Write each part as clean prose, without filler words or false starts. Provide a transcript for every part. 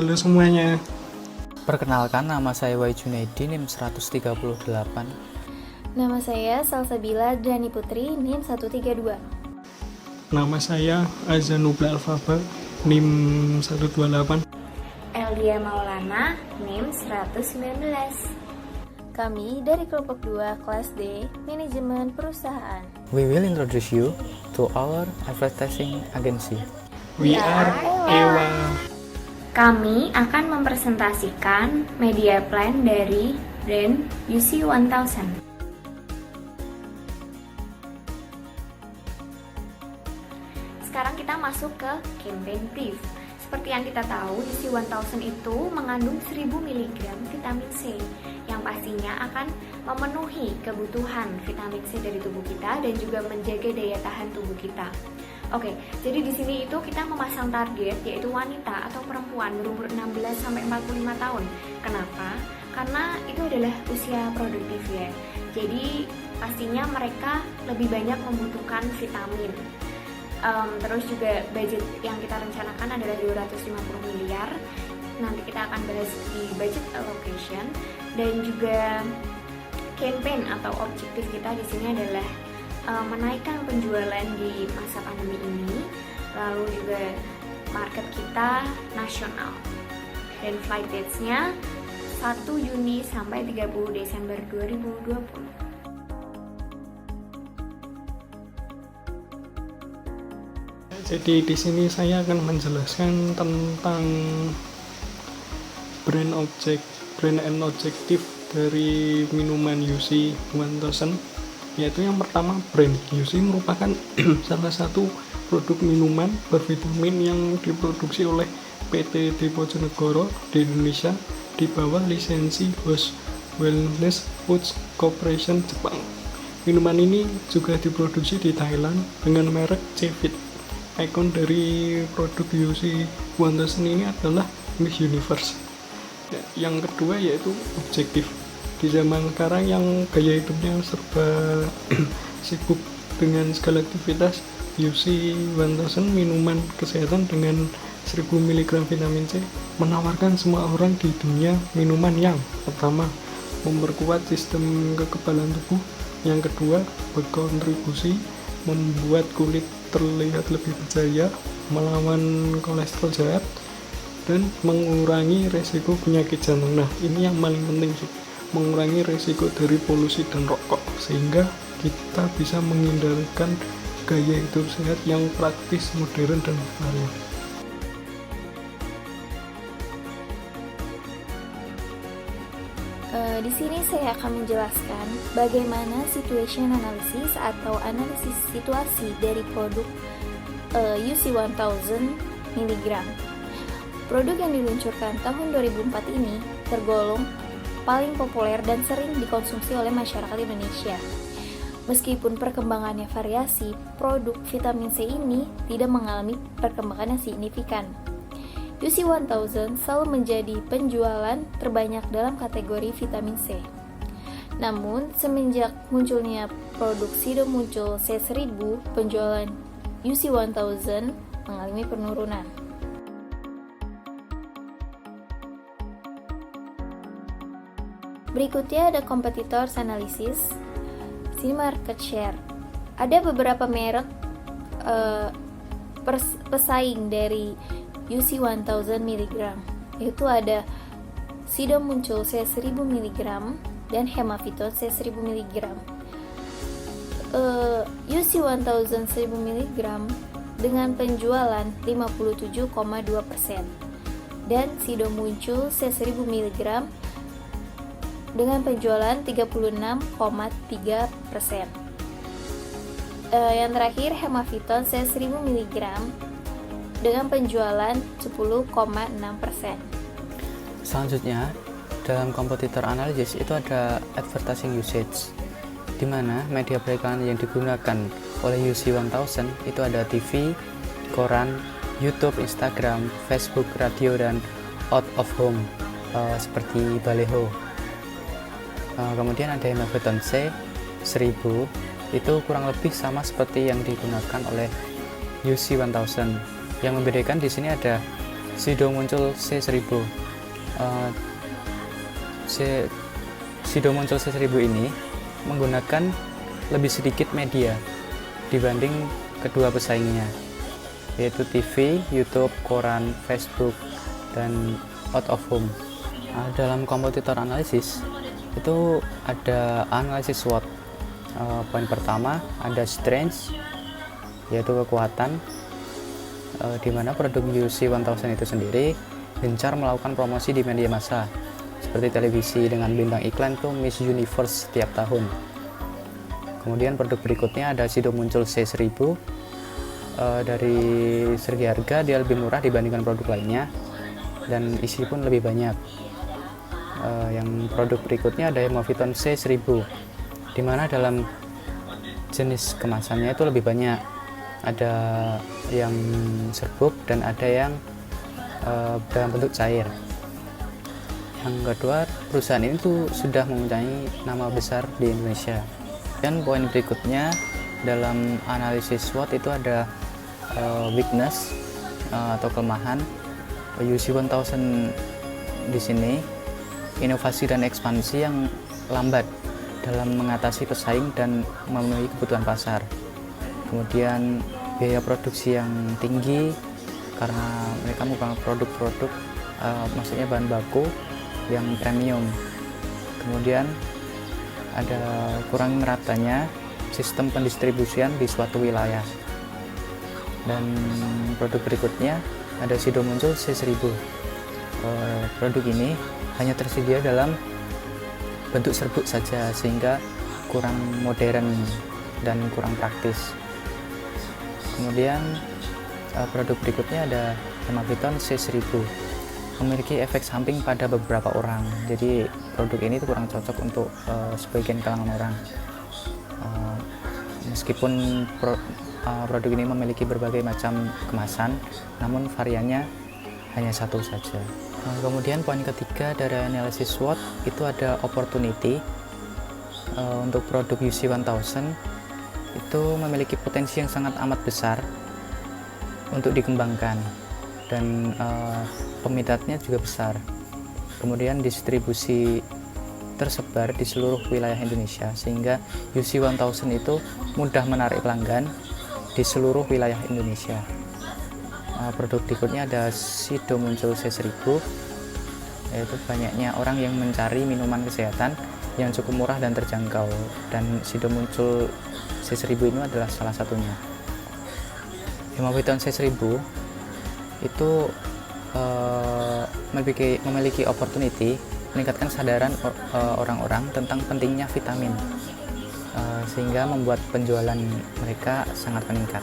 Halo semuanya. Perkenalkan, nama saya Wai Junaidi, NIM 138. Nama saya Salsabila Drani Putri, NIM 132. Nama saya Azanubla Alfaba, NIM 128. Eldia Maulana, NIM 119. Kami dari kelompok 2 kelas D, Manajemen Perusahaan. We will introduce you to our advertising agency. We are Ewa. Kami akan mempresentasikan media plan dari brand UC 1000. Sekarang kita masuk ke campaign brief. Seperti yang kita tahu, UC 1000 itu mengandung 1000 mg vitamin C yang pastinya akan memenuhi kebutuhan vitamin C dari tubuh kita dan juga menjaga daya tahan tubuh kita. Oke, jadi di sini itu kita memasang target yaitu wanita atau perempuan berumur 16 sampai 45 tahun. Kenapa? Karena itu adalah usia produktif ya. Jadi pastinya mereka lebih banyak membutuhkan vitamin. Terus juga budget yang kita rencanakan adalah 250 miliar. Nanti kita akan bahas di budget allocation dan juga campaign atau objektif kita di sini adalah menaikkan penjualan di masa pandemi ini. Lalu juga market kita nasional. Dan flight dates-nya 1 Juni sampai 30 Desember 2020. Jadi di sini saya akan menjelaskan tentang brand and objective dari minuman UC 1000, yaitu yang pertama brand. UC merupakan salah satu produk minuman bervitamin yang diproduksi oleh PT Diponegoro di Indonesia di bawah lisensi Host Wellness Foods Corporation Jepang. Minuman ini juga diproduksi di Thailand dengan merek Cevit. Ikon dari produk UC 1000 ini adalah Miss Universe. Yang kedua yaitu objektif. Di zaman sekarang yang gaya hidupnya serba sibuk dengan segala aktivitas, UC 1000 minuman kesehatan dengan 1000 mg vitamin C menawarkan semua orang di dunia minuman yang pertama memperkuat sistem kekebalan tubuh, yang kedua berkontribusi membuat kulit terlihat lebih berjaya, melawan kolesterol jahat, dan mengurangi resiko penyakit jantung. Nah, ini yang paling penting sih, mengurangi resiko dari polusi dan rokok, sehingga kita bisa menghindarkan gaya hidup sehat yang praktis, modern, dan lain. Di sini saya akan menjelaskan bagaimana situation analysis atau analisis situasi dari produk UC 1000 mg. Produk yang diluncurkan tahun 2004 ini tergolong paling populer dan sering dikonsumsi oleh masyarakat Indonesia. Meskipun perkembangannya variasi, produk vitamin C ini tidak mengalami perkembangan yang signifikan. UC 1000 selalu menjadi penjualan terbanyak dalam kategori vitamin C. Namun, semenjak munculnya produk Sido Muncul C1000, penjualan UC 1000 mengalami penurunan. Berikutnya ada competitors analysis. Sini market share. Ada beberapa merek pesaing dari UC 1000 mg, yaitu ada Sido Muncul C1000 mg dan Hemaviton C1000 mg. UC 1000 1000 mg dengan penjualan 57,2% dan Sido Muncul C1000 mg dengan penjualan 36,3%. Yang terakhir Hemaviton C1000 mg dengan penjualan 10,6%. Selanjutnya, dalam kompetitor analisis itu ada advertising usage, di mana media periklan yang digunakan oleh UC 1000 itu ada TV, koran, YouTube, Instagram, Facebook, radio, dan out of home seperti baleho. Kemudian ada Hemaviton C1000, itu kurang lebih sama seperti yang digunakan oleh UC 1000. Yang membedakan di sini ada Sido muncul C1000. Sido muncul C1000 ini menggunakan lebih sedikit media dibanding kedua pesaingnya, yaitu TV, YouTube, koran, Facebook, dan out of home. Dalam kompetitor analisis itu ada analisis SWOT. Poin pertama ada strength, yaitu kekuatan, di mana produk UC 1000 itu sendiri gencar melakukan promosi di media massa seperti televisi dengan bintang iklan tuh Miss Universe setiap tahun. Kemudian produk berikutnya ada Sido muncul C1000. Dari segi harga dia lebih murah dibandingkan produk lainnya dan isi pun lebih banyak. Yang produk berikutnya ada Hemaviton C1000, di mana dalam jenis kemasannya itu lebih banyak, ada yang serbuk dan ada yang dalam bentuk cair. Yang kedua, perusahaan ini tuh sudah mempunyai nama besar di Indonesia. Dan poin berikutnya dalam analisis SWOT itu ada weakness atau kelemahan. UC 1000 di sini inovasi dan ekspansi yang lambat dalam mengatasi pesaing dan memenuhi kebutuhan pasar. Kemudian biaya produksi yang tinggi karena mereka menggunakan produk-produk maksudnya bahan baku yang premium. Kemudian ada kurang meratanya sistem pendistribusian di suatu wilayah. Dan produk berikutnya ada Sido muncul C1000. Produk ini hanya tersedia dalam bentuk serbuk saja sehingga kurang modern dan kurang praktis. Kemudian produk berikutnya ada Hemaviton C1000, memiliki efek samping pada beberapa orang, jadi produk ini tuh kurang cocok untuk sebagian kalangan orang. Meskipun produk ini memiliki berbagai macam kemasan, namun variannya hanya satu saja. Kemudian poin ketiga dari analisis SWOT itu ada opportunity. Untuk produk UC 1000 itu memiliki potensi yang sangat amat besar untuk dikembangkan dan peminatnya juga besar. Kemudian distribusi tersebar di seluruh wilayah Indonesia sehingga UC 1000 itu mudah menarik pelanggan di seluruh wilayah Indonesia. Produk berikutnya ada Sido muncul C1000, yaitu banyaknya orang yang mencari minuman kesehatan yang cukup murah dan terjangkau, dan Sido muncul C1000 ini adalah salah satunya. Hemaviton C1000 itu memiliki opportunity meningkatkan kesadaran orang-orang tentang pentingnya vitamin, sehingga membuat penjualan mereka sangat meningkat.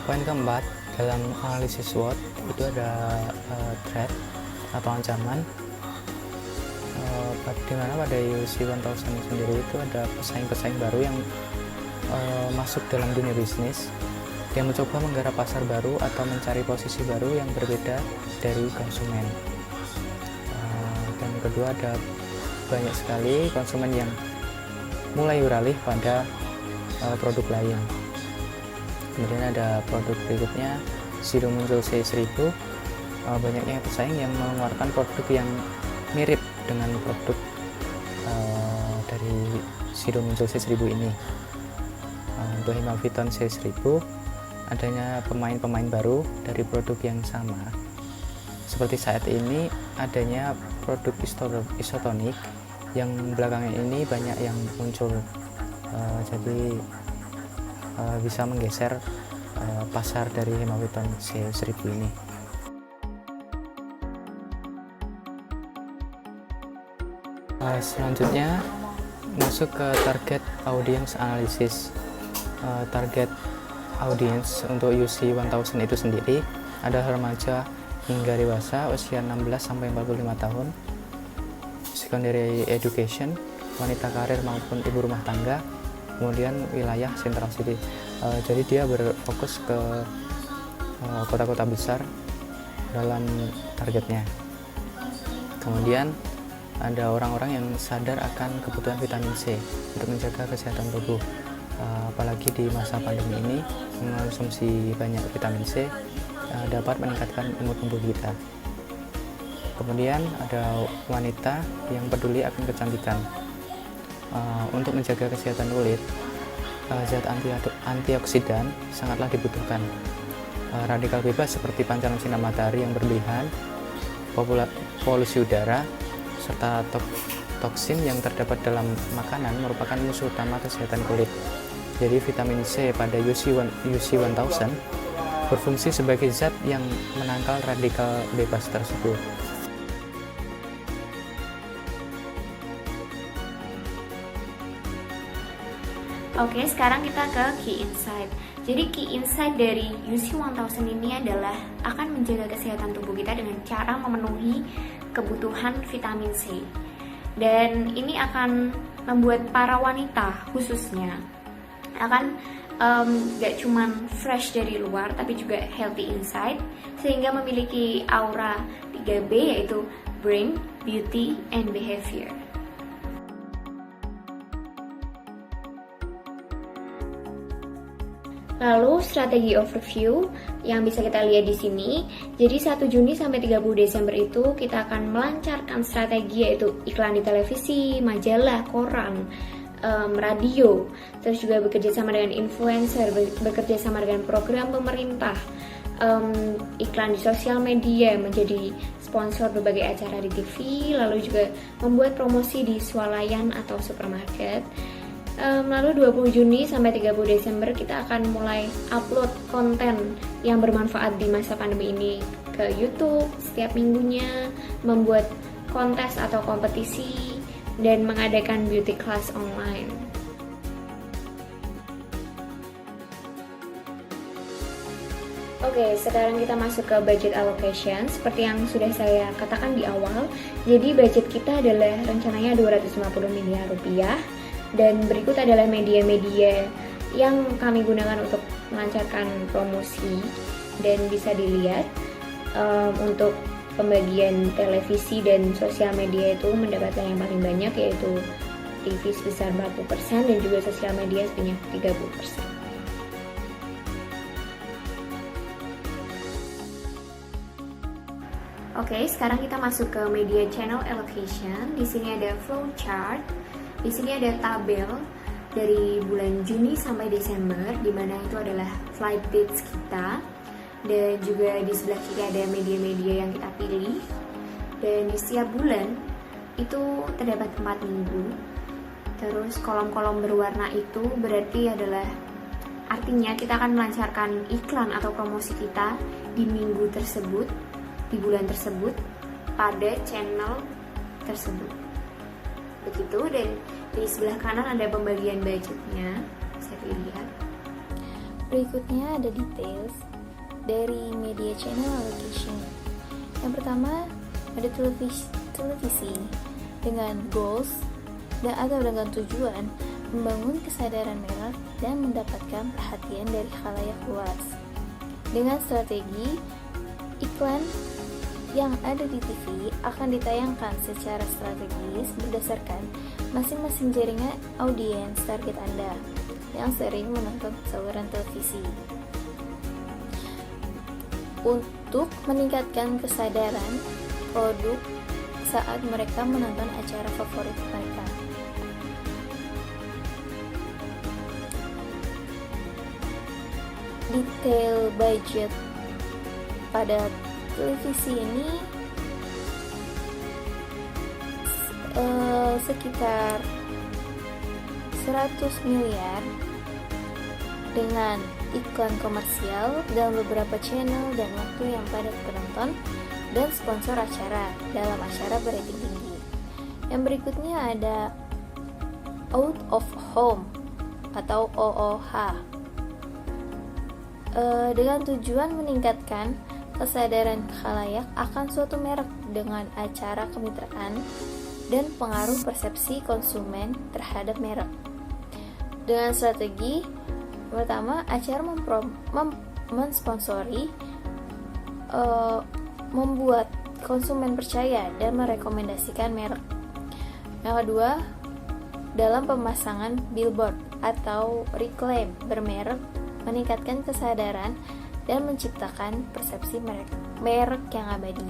Poin keempat dalam analisis SWOT itu ada threat atau ancaman, di mana pada UC 1000 sendiri itu ada pesaing-pesaing baru yang masuk dalam dunia bisnis, yang mencoba menggarap pasar baru atau mencari posisi baru yang berbeda dari konsumen. Dan kedua, ada banyak sekali konsumen yang mulai beralih pada produk lain. Kemudian ada produk berikutnya Sido muncul C1000, banyaknya pesaing yang mengeluarkan produk yang mirip dengan produk dari Sido muncul C1000 ini. Untuk Hemaviton C1000 adanya pemain-pemain baru dari produk yang sama. Seperti saat ini adanya produk isotonik yang belakangan ini banyak yang muncul, jadi bisa menggeser pasar dari Hemaviton C1000 ini. Selanjutnya masuk ke target audience analysis. Target audience untuk UC 1000 itu sendiri ada remaja hingga dewasa usia 16 sampai 45 tahun, secondary education, wanita karir maupun ibu rumah tangga, kemudian wilayah Central City. Jadi dia berfokus ke kota-kota besar dalam targetnya. Kemudian ada orang-orang yang sadar akan kebutuhan vitamin C untuk menjaga kesehatan tubuh. Apalagi di masa pandemi ini, mengonsumsi banyak vitamin C dapat meningkatkan imun tubuh kita. Kemudian ada wanita yang peduli akan kecantikan. Untuk menjaga kesehatan kulit, zat antioksidan sangatlah dibutuhkan. Radikal bebas seperti pancaran sinar matahari yang berlebihan, polusi udara, serta toksin yang terdapat dalam makanan merupakan musuh utama kesehatan kulit. Jadi vitamin C pada UC1000 berfungsi sebagai zat yang menangkal radikal bebas tersebut. Oke, sekarang kita ke key insight. Jadi key insight dari UC1000 ini adalah akan menjaga kesehatan tubuh kita dengan cara memenuhi kebutuhan vitamin C. Dan ini akan membuat para wanita khususnya akan gak cuman fresh dari luar tapi juga healthy inside, sehingga memiliki aura 3B yaitu Brain, Beauty, and Behavior. Lalu strategi overview yang bisa kita lihat di sini. Jadi 1 Juni sampai 30 Desember itu kita akan melancarkan strategi yaitu iklan di televisi, majalah, koran, radio, terus juga bekerja sama dengan influencer, bekerja sama dengan program pemerintah, iklan di sosial media, menjadi sponsor berbagai acara di TV, lalu juga membuat promosi di swalayan atau supermarket. Lalu 20 Juni sampai 30 Desember kita akan mulai upload konten yang bermanfaat di masa pandemi ini ke YouTube setiap minggunya, membuat kontes atau kompetisi, dan mengadakan beauty class online. Oke, sekarang kita masuk ke budget allocation. Seperti yang sudah saya katakan di awal, jadi budget kita adalah rencananya 250 miliar rupiah. Dan berikut adalah media-media yang kami gunakan untuk melancarkan promosi, dan bisa dilihat untuk pembagian televisi dan sosial media itu mendapatkan yang paling banyak, yaitu TV sebesar 40% dan juga sosial media sebanyak 30%. Oke, sekarang kita masuk ke media channel allocation. Di sini ada flow chart. Di sini ada tabel dari bulan Juni sampai Desember, di mana itu adalah flight dates kita, dan juga di sebelah kiri ada media-media yang kita pilih. Dan di setiap bulan itu terdapat 4 minggu. Terus kolom-kolom berwarna itu berarti adalah artinya kita akan melancarkan iklan atau promosi kita di minggu tersebut, di bulan tersebut, pada channel tersebut. Begitu, dan di sebelah kanan ada pembagian budgetnya, bisa dilihat. Berikutnya ada details dari media channel allocation. Yang pertama ada televisi dengan goals dan atau dengan tujuan membangun kesadaran merek dan mendapatkan perhatian dari khalayak luas. Dengan strategi iklan yang ada di TV akan ditayangkan secara strategis berdasarkan masing-masing jaringan audiens target Anda yang sering menonton saluran televisi. Untuk meningkatkan kesadaran produk saat mereka menonton acara favorit mereka. Detail budget pada televisi ini sekitar 100 miliar dengan iklan komersial dalam beberapa channel dan waktu yang padat penonton dan sponsor acara dalam acara berating tinggi. Yang berikutnya ada out of home atau OOH dengan tujuan meningkatkan kesadaran khalayak akan suatu merek dengan acara kemitraan dan pengaruh persepsi konsumen terhadap merek. Dengan strategi pertama, acara mensponsori membuat konsumen percaya dan merekomendasikan merek. Yang kedua, dalam pemasangan billboard atau reklam bermerek meningkatkan kesadaran dan menciptakan persepsi merek yang abadi.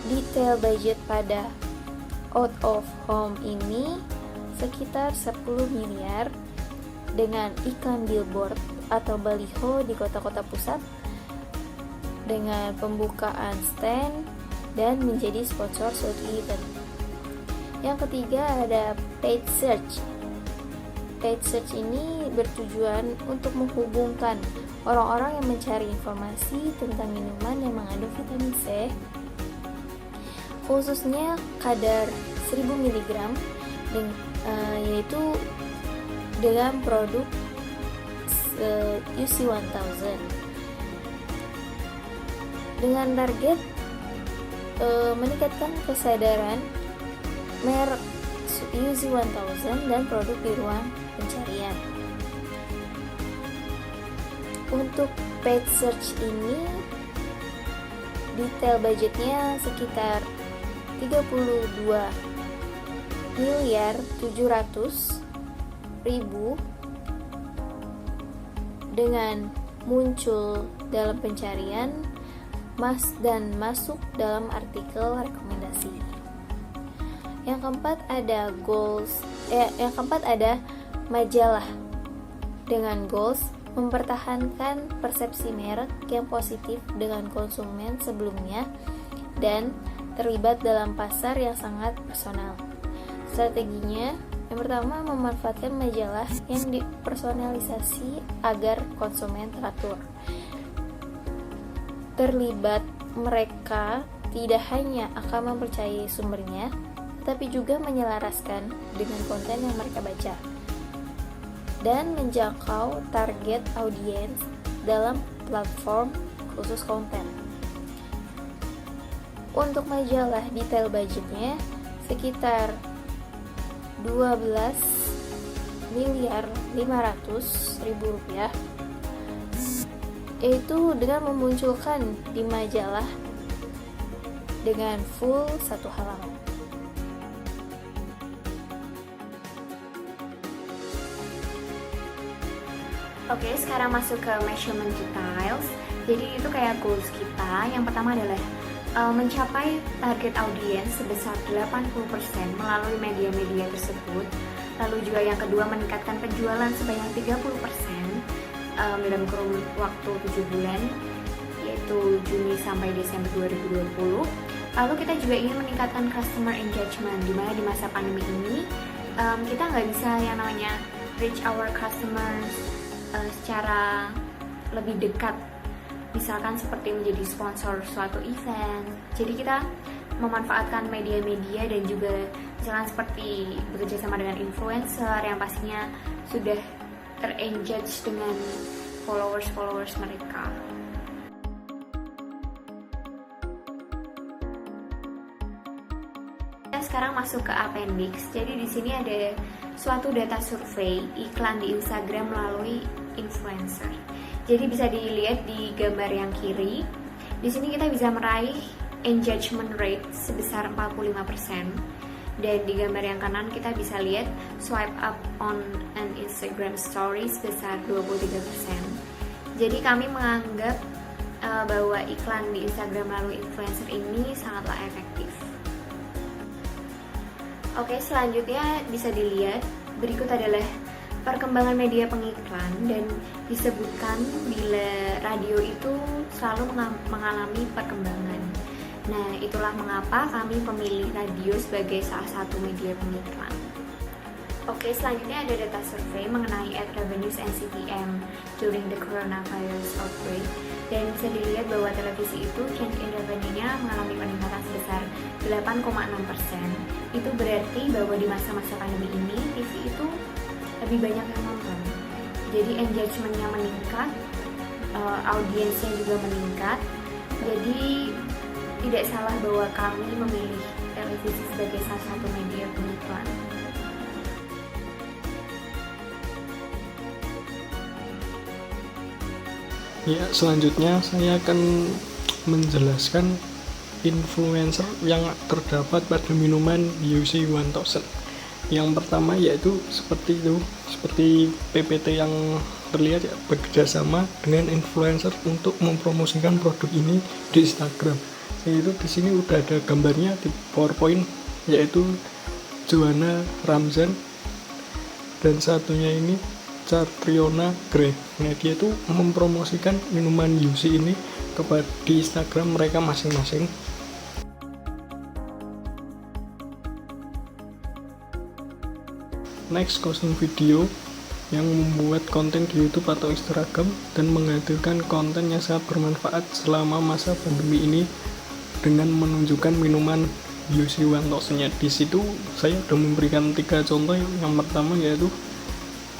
Detail budget pada out of home ini sekitar 10 miliar dengan iklan billboard atau baliho di kota-kota pusat, dengan pembukaan stand dan menjadi sponsor suatu event. Yang ketiga ada paid search. Paid search ini bertujuan untuk menghubungkan orang-orang yang mencari informasi tentang minuman yang mengandung vitamin C, khususnya kadar 1000 mg, yaitu dalam produk UC 1000 dengan target meningkatkan kesadaran merek UC 1000 dan produk di ruang pencarian. Untuk paid search ini detail budgetnya sekitar 32.700.000 dengan muncul dalam pencarian dan masuk dalam artikel rekomendasi. Yang keempat ada majalah dengan goals mempertahankan persepsi merek yang positif dengan konsumen sebelumnya dan terlibat dalam pasar yang sangat personal. Strateginya, yang pertama memanfaatkan majalah yang dipersonalisasi agar konsumen teratur. Terlibat mereka tidak hanya akan mempercayai sumbernya, tetapi juga menyelaraskan dengan konten yang mereka baca dan menjangkau target audiens dalam platform khusus konten. Untuk majalah detail budgetnya sekitar 12.500.000 rupiah, yaitu dengan memunculkan di majalah dengan full satu halaman. Oke, sekarang masuk ke measurement details. Jadi itu kayak goals kita. Yang pertama adalah mencapai target audiens sebesar 80% melalui media-media tersebut. Lalu juga yang kedua meningkatkan penjualan sebanyak 30% dalam kurun waktu 7 bulan, yaitu Juni sampai Desember 2020. Lalu kita juga ingin meningkatkan customer engagement, di mana di masa pandemi ini kita nggak bisa yang namanya reach our customers secara lebih dekat, misalkan seperti menjadi sponsor suatu event. Jadi kita memanfaatkan media-media dan juga misalkan seperti bekerja sama dengan influencer yang pastinya sudah ter-engage dengan followers mereka. Kita sekarang masuk ke appendix. Jadi di sini ada suatu data survei iklan di Instagram melalui influencer. Jadi bisa dilihat di gambar yang kiri. Di sini kita bisa meraih engagement rate sebesar 45%. Dan di gambar yang kanan kita bisa lihat swipe up on an Instagram story sebesar 23%. Jadi kami menganggap bahwa iklan di Instagram melalui influencer ini sangatlah efektif. Oke, selanjutnya bisa dilihat berikut adalah perkembangan media pengiklan, dan disebutkan bila radio itu selalu mengalami perkembangan. Nah, itulah mengapa kami memilih radio sebagai salah satu media pengiklan. Oke, selanjutnya ada data survei mengenai ad revenues and CPM during the coronavirus outbreak. Dan bisa dilihat bahwa televisi itu change in revenue-nya mengalami peningkatan sebesar 8,6%. Itu berarti bahwa di masa-masa pandemi ini TV itu lebih banyak yang nonton. Jadi engagement-nya meningkat, audiensnya juga meningkat. Jadi tidak salah bahwa kami memilih televisi sebagai salah satu media pengiklan. Ya, selanjutnya saya akan menjelaskan influencer yang terdapat pada minuman UC 1000. Yang pertama yaitu seperti PPT yang terlihat ya, bekerja sama dengan influencer untuk mempromosikan produk ini di Instagram. Yaitu di sini udah ada gambarnya di PowerPoint, yaitu Joanna Ramzan dan satunya ini Catriona Gray. Nah, dia itu mempromosikan minuman UC ini di Instagram mereka masing-masing. Next, closing video yang membuat konten di YouTube atau Instagram dan menghadirkan konten yang sangat bermanfaat selama masa pandemi ini dengan menunjukkan minuman UC 1000-nya. Di situ saya sudah memberikan 3 contoh. Yang pertama yaitu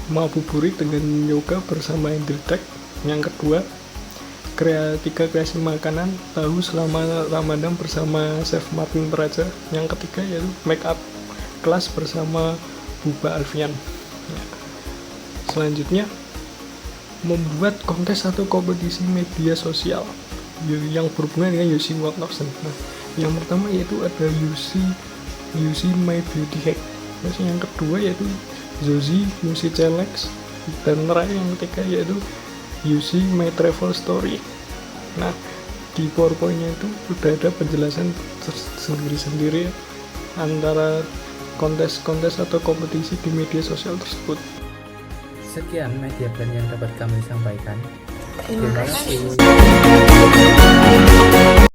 Ngabuburit dengan yoga bersama Hendrik. Yang kedua, kreasi makanan tahu selama Ramadan bersama Chef Martin Praja. Yang ketiga yaitu make up kelas bersama Buba Alfian. Selanjutnya, membuat kontes atau kompetisi media sosial yang berhubungan dengan UC 1000. Nah, yang pertama yaitu ada UC My Beauty Hack. Terus yang kedua yaitu Zozi UC Challenge, dan terakhir yang ketiga yaitu UC My Travel Story. Nah, di PowerPoint-nya itu udah ada penjelasan sendiri-sendiri antara kontes-kontes atau kompetisi di media sosial tersebut. Sekian media plan yang dapat kami sampaikan. Terima kasih.